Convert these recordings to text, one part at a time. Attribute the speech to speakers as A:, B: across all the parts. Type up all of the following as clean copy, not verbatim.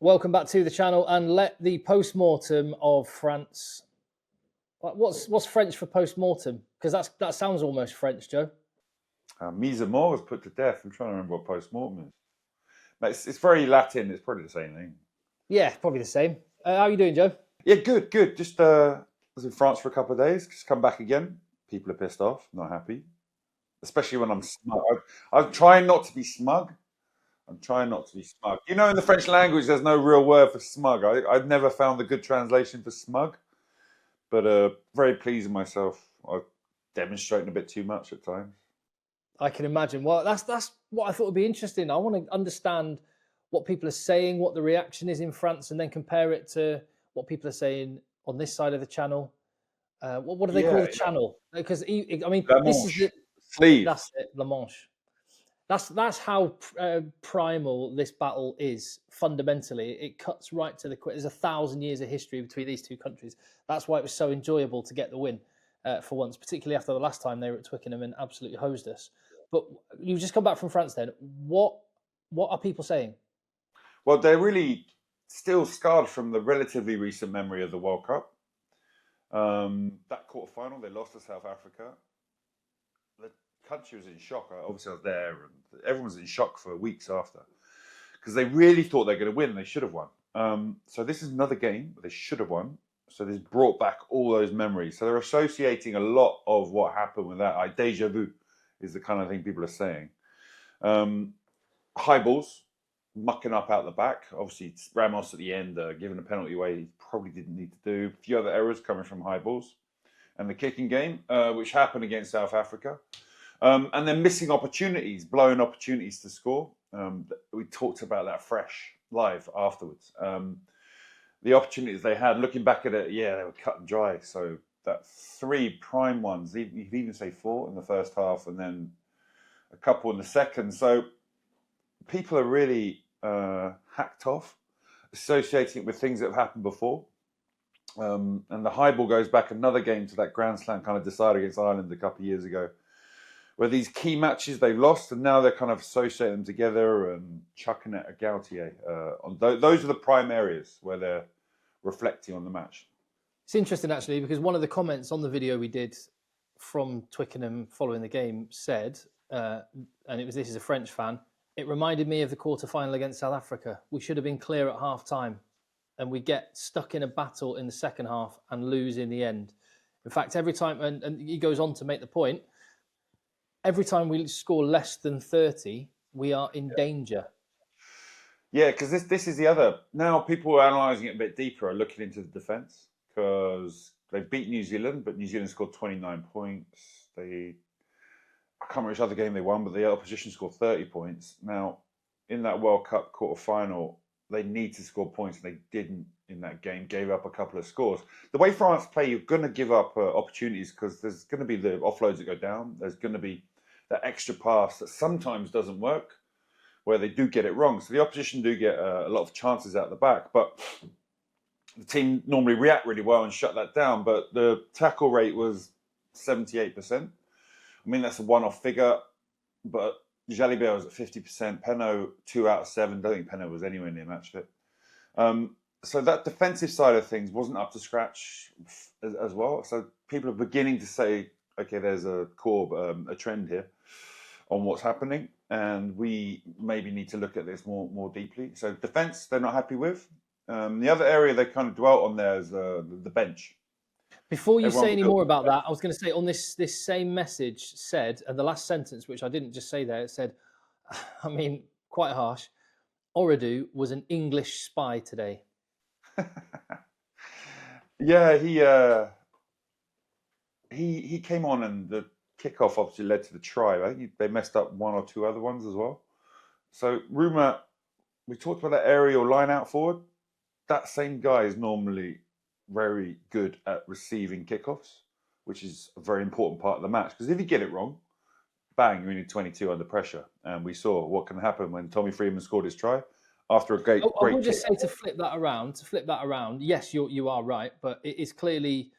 A: Welcome back to the channel, and let the post-mortem of France. What's French for post-mortem? Because that sounds almost French, Joe.
B: Mise à mort was put to death. I'm trying to remember what post-mortem is. But it's very Latin. It's probably the same thing.
A: Yeah, probably the same. How are you doing, Joe?
B: Yeah, good. Just was in France for a couple of days. Just come back again. People are pissed off, not happy. Especially when I'm smug. I'm trying not to be smug. I'm trying not to be smug. You know, in the French language, there's no real word for smug. I've never found the good translation for smug. But very pleased with myself. I'm demonstrating a bit too much at times.
A: I can imagine. Well, that's what I thought would be interesting. I want to understand what people are saying, what the reaction is in France, and then compare it to what people are saying on this side of the channel. What do they call the channel? Because I mean,
B: La
A: this is
B: Manche. Sleeve.
A: that's it, La Manche. That's how primal this battle is. Fundamentally, it cuts right to the quick. There's 1,000 years of history between these two countries. That's why it was so enjoyable to get the win for once, particularly after the last time they were at Twickenham and absolutely hosed us. But you've just come back from France. Then what are people saying?
B: Well, they're really still scarred from the relatively recent memory of the World Cup. That quarterfinal, they lost to South Africa. The country was in shock. Obviously, I was there, and everyone was in shock for weeks after because they really thought they were going to win. They should have won. So this is another game they should have won. So this brought back all those memories. So they're associating a lot of what happened with that. Like deja vu is the kind of thing people are saying. High balls, mucking up out the back. Obviously, Ramos at the end, giving a penalty away he probably didn't need to do. A few other errors coming from high balls. And the kicking game, which happened against South Africa. And then missing opportunities, blowing opportunities to score. We talked about that fresh live afterwards. The opportunities they had, looking back at it, they were cut and dry. So that 3 prime ones, you could even say 4 in the first half and then a couple in the second. So people are really hacked off, associating it with things that have happened before. And the high ball goes back another game to that Grand Slam kind of decider against Ireland a couple of years ago, where these key matches they've lost, and now they're kind of associating them together and chucking it at Galtier. Those are the prime areas where they're reflecting on the match.
A: It's interesting, actually, because one of the comments on the video we did from Twickenham following the game said, and this is a French fan, it reminded me of the quarter-final against South Africa. We should have been clear at half-time, and we get stuck in a battle in the second half and lose in the end. In fact, every time, and he goes on to make the point, every time we score less than 30, we are in danger.
B: Yeah, because this is the other. Now people are analysing it a bit deeper, are looking into the defence, because they beat New Zealand, but New Zealand scored 29 points. I can't remember which other game they won, but the opposition scored 30 points. Now, in that World Cup quarter-final, they need to score points, and they didn't in that game, gave up a couple of scores. The way France play, you're going to give up opportunities because there's going to be the offloads that go down. There's going to be that extra pass that sometimes doesn't work, where they do get it wrong. So the opposition do get a lot of chances out the back, but the team normally react really well and shut that down. But the tackle rate was 78%. I mean, that's a one-off figure, but Jalibert was at 50%. Penaud, 2 out of 7. Don't think Penaud was anywhere near match fit. So that defensive side of things wasn't up to scratch as well. So people are beginning to say, okay, there's a trend here on what's happening, and we maybe need to look at this more deeply. So defense, they're not happy with. The other area they kind of dwelt on there is the bench.
A: Before you say any more about that, I was going to say on this same message said, and the last sentence, which I didn't just say there, it said, I mean, quite harsh, Oridu was an English spy today.
B: Yeah, he came on, and the kickoff obviously led to the try. I think they messed up 1 or 2 other ones as well. So Rumour, we talked about that aerial line out forward. That same guy is normally very good at receiving kickoffs, which is a very important part of the match. Because if you get it wrong, bang, you're in 22 under pressure. And we saw what can happen when Tommy Freeman scored his try after a great
A: I would just say to flip that around. Yes, you are right, but it's clearly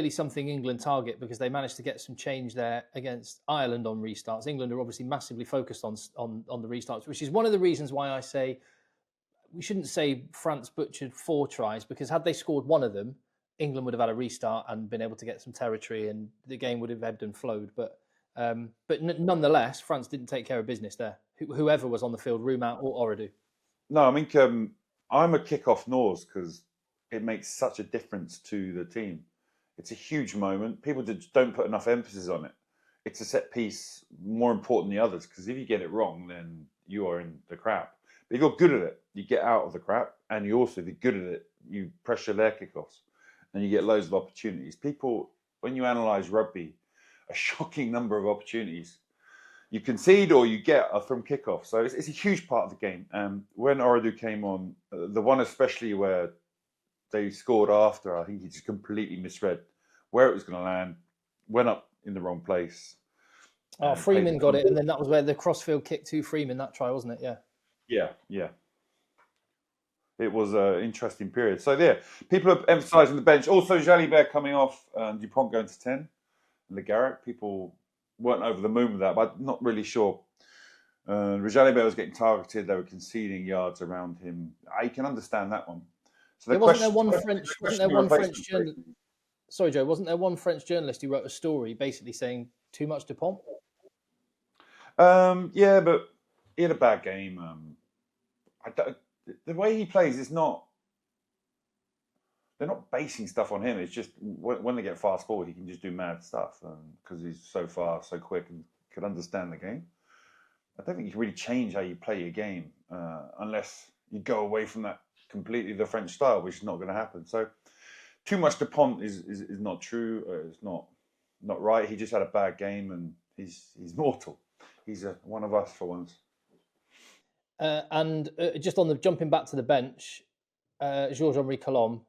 A: something England target, because they managed to get some change there against Ireland on restarts. England are obviously massively focused on the restarts, which is one of the reasons why I say we shouldn't say France butchered 4 tries, because had they scored one of them, England would have had a restart and been able to get some territory, and the game would have ebbed and flowed. But nonetheless, France didn't take care of business there. Whoever was on the field, Roumain or Oradou.
B: No, I mean, I'm a kick-off Norse because it makes such a difference to the team. It's a huge moment. People just don't put enough emphasis on it. It's a set piece more important than the others, because if you get it wrong, then you are in the crap. But if you're good at it, you get out of the crap, and you also, if you're good at it, you pressure their kickoffs, and you get loads of opportunities. People, when you analyse rugby, a shocking number of opportunities you concede or you get are from kickoff. So it's a huge part of the game. When Oradou came on, the one especially where they scored after, I think he just completely misread where it was going to land, went up in the wrong place.
A: Freeman got it, and then that was where the crossfield kick to Freeman, that try, wasn't it? Yeah.
B: Yeah. It was an interesting period. So, yeah, people are emphasising the bench. Also, Jalibert coming off, Dupont going to 10, and Le Garrec. People weren't over the moon with that, but I'm not really sure. Jalibert was getting targeted. They were conceding yards around him. I can understand that one. So
A: wasn't there one French journalist? Sorry, Joe. Wasn't there one French journalist who wrote a story basically saying too much Dupont?
B: Yeah, but he had a bad game. The way he plays is not. They're not basing stuff on him. It's just when they get fast forward, he can just do mad stuff because he's so fast, so quick, and can understand the game. I don't think you can really change how you play your game unless you go away from that completely, the French style, which is not going to happen. So too much Dupont is not true. It's not right. He just had a bad game, and he's mortal. He's one of us for once.
A: And just on the jumping back to the bench, Georges-Henri Colombe.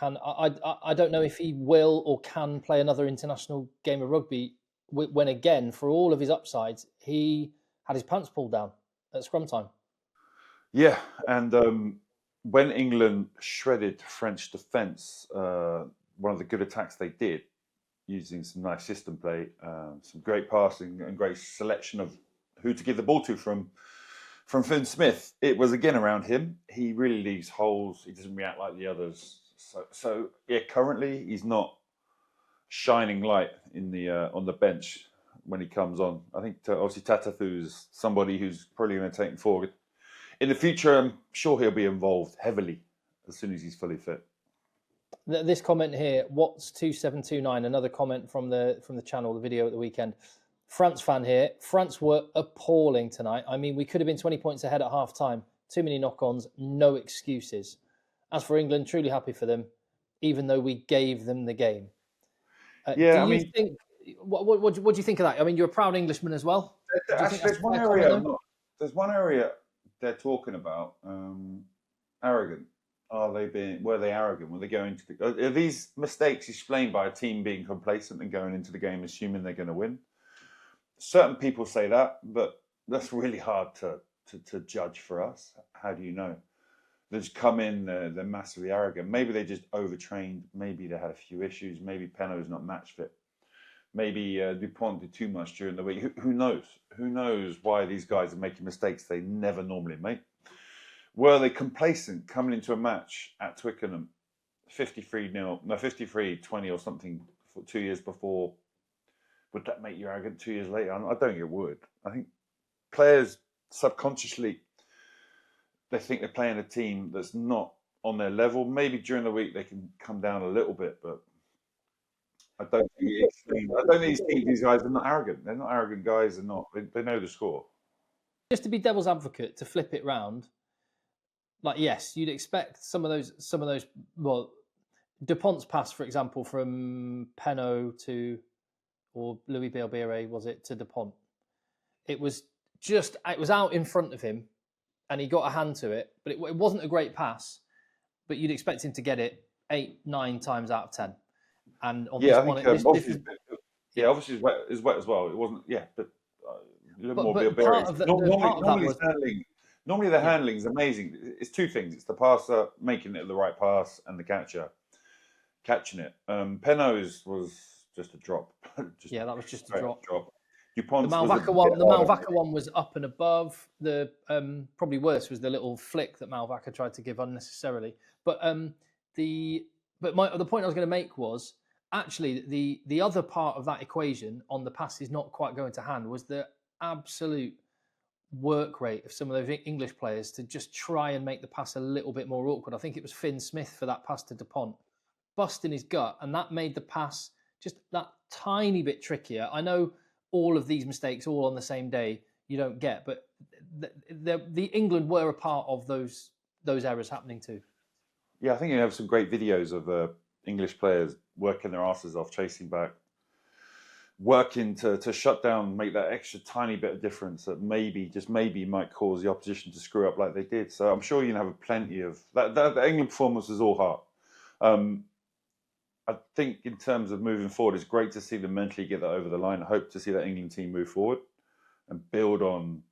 A: I don't know if he will or can play another international game of rugby when, again, for all of his upsides, he had his pants pulled down at scrum time.
B: Yeah, and when England shredded French defence, one of the good attacks they did, using some nice system play, some great passing and great selection of who to give the ball to from Finn Smith, it was again around him. He really leaves holes. He doesn't react like the others. So yeah, currently he's not shining light in the on the bench when he comes on. I think obviously Tatathu is somebody who's probably going to take him forward in the future. I'm sure he'll be involved heavily as soon as he's fully fit.
A: This comment here, what's 2729? Another comment from the channel, the video at the weekend. France fan here. France were appalling tonight. I mean, we could have been 20 points ahead at half time. Too many knock-ons, no excuses. As for England, truly happy for them, even though we gave them the game.
B: Yeah,
A: do you think? What do you think of that? I mean, you're a proud Englishman as well.
B: There's one area they're talking about arrogant. Were they arrogant? Were they going to? Are these mistakes explained by a team being complacent and going into the game assuming they're going to win? Certain people say that, but that's really hard to judge for us. How do you know? They just come in, they're massively arrogant. Maybe they just overtrained. Maybe they had a few issues. Maybe Penaud's not match fit. Maybe Dupont did too much during the week. Who knows? Who knows why these guys are making mistakes they never normally make? Were they complacent coming into a match at Twickenham, 53-20 or something 2 years before? Would that make you arrogant 2 years later? I don't think it would. I think players subconsciously, they think they're playing a team that's not on their level. Maybe during the week they can come down a little bit, but I don't think these guys are not arrogant. They're not arrogant guys. They know the score.
A: Just to be devil's advocate, to flip it round, like yes, you'd expect some of those. Well, Dupont's pass, for example, from Penaud to or Louis Bielbiere, was it, to Dupont? It was out in front of him, and he got a hand to it, but it wasn't a great pass. But you'd expect him to get it 8-9 times out of 10. And on this one,
B: obviously it's wet as well. It wasn't, but a little more Bielbiere. Normally the handling is amazing. It's two things. It's the passer making it the right pass and the catcher catching it. Penaud's was just a drop.
A: That was just a drop.
B: Dupont's
A: The
B: was a
A: Malvaca
B: bit
A: one, the
B: harder.
A: Malvaca one was up and above. The probably worse was the little flick that Malvaca tried to give unnecessarily. But the point I was going to make was actually the other part of that equation on the pass is not quite going to hand was the absolute work rate of some of those English players to just try and make the pass a little bit more awkward. I think it was Finn Smith for that pass to Dupont, busting his gut, and that made the pass just that tiny bit trickier. I know all of these mistakes all on the same day you don't get, but the England were a part of those errors happening too.
B: Yeah, I think you have some great videos of English players working their asses off, chasing back, working to shut down, make that extra tiny bit of difference that maybe, just maybe, might cause the opposition to screw up like they did. So I'm sure you can have plenty of that. The England performance was all heart. I think in terms of moving forward, it's great to see them mentally get that over the line. I hope to see that England team move forward and build on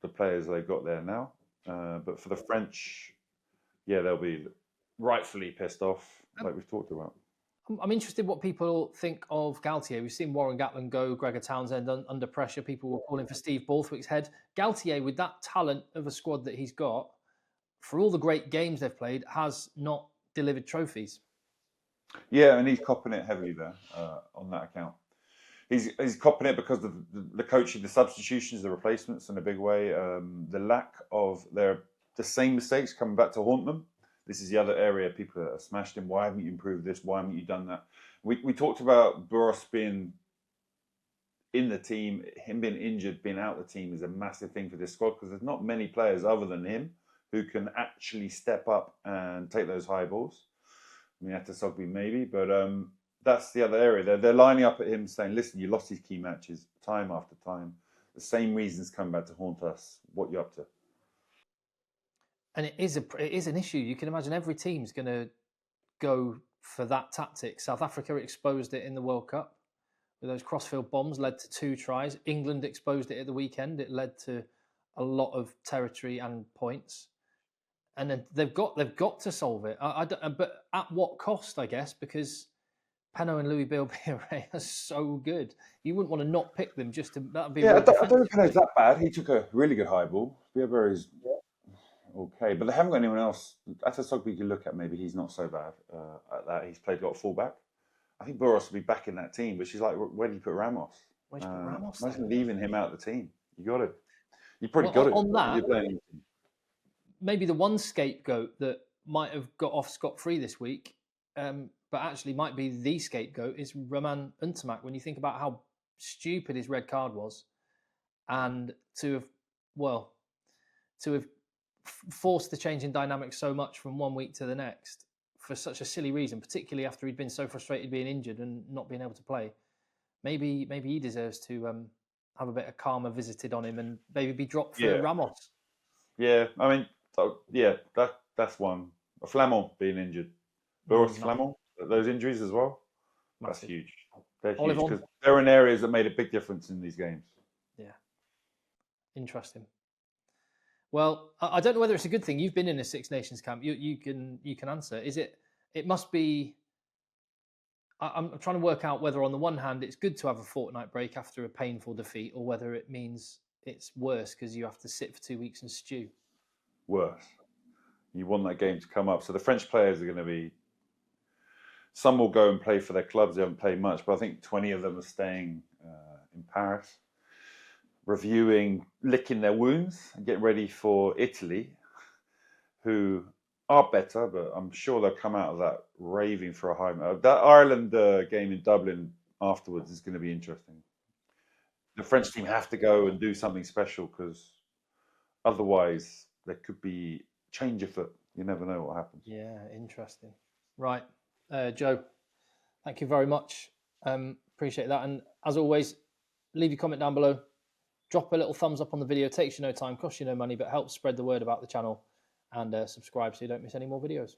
B: the players they've got there now. But for the French, yeah, they'll be rightfully pissed off, like we've talked about.
A: I'm interested what people think of Galtier. We've seen Warren Gatland go, Gregor Townsend under pressure. People were calling for Steve Borthwick's head. Galtier, with that talent of a squad that he's got, for all the great games they've played, has not delivered trophies.
B: Yeah, and he's copping it heavily there on that account. He's copping it because of the coaching, the substitutions, the replacements in a big way. The lack of the same mistakes coming back to haunt them. This is the other area people are smashed in. Why haven't you improved this? Why haven't you done that? We talked about Boros being in the team, him being injured, being out of the team is a massive thing for this squad because there's not many players other than him who can actually step up and take those high balls. I mean, Sogby maybe, but that's the other area. They're lining up at him saying, listen, you lost these key matches time after time. The same reasons come back to haunt us. What you up to?
A: And it is an issue. You can imagine every team's going to go for that tactic. South Africa exposed it in the World Cup with those crossfield bombs, led to 2 tries. England exposed it at the weekend. It led to a lot of territory and points. And then they've got to solve it. But at what cost, I guess, because Peno and Louis Bilbire are so good. You wouldn't want to not pick them just to. That'd be
B: Yeah, I don't think
A: defensive.
B: Peno's that bad. He took a really good high ball. Bilbire is okay, but they haven't got anyone else. Sogby you can look at, maybe he's not so bad at that. He's played a lot of fullback. I think Boros will be back in that team, but she's like, where do you put Ramos?
A: Where'd you put Ramos?
B: Imagine leaving him out of the team. You got it. You probably got it.
A: On that,
B: you're playing.
A: maybe the one scapegoat that might have got off scot-free this week, but actually might be the scapegoat is Roman Untamak. When you think about how stupid his red card was, and to have forced the change in dynamics so much from one week to the next for such a silly reason, particularly after he'd been so frustrated being injured and not being able to play, maybe he deserves to have a bit of karma visited on him and maybe be dropped for Ramos.
B: Yeah, I mean, that's one. Flamand being injured. Boris Flamand, those injuries as well. Massive. That's huge. They're huge because they're in areas that made a big difference in these games.
A: Yeah, interesting. Well, I don't know whether it's a good thing. You've been in a Six Nations camp. You can answer. Is it? It must be. I'm trying to work out whether, on the one hand, it's good to have a fortnight break after a painful defeat, or whether it means it's worse because you have to sit for 2 weeks and stew.
B: Worse. You want that game to come up. So the French players are going to be. Some will go and play for their clubs. They haven't played much, but I think 20 of them are staying in Paris, reviewing, licking their wounds, and getting ready for Italy, who are better, but I'm sure they'll come out of that raving for a high. That Ireland game in Dublin afterwards is going to be interesting. The French team have to go and do something special because otherwise there could be change of foot. You never know what happens.
A: Yeah, interesting. Right, Joe, thank you very much. Appreciate that. And as always, leave your comment down below. Drop a little thumbs up on the video. Takes you no time, costs you no money, but helps spread the word about the channel. And subscribe so you don't miss any more videos.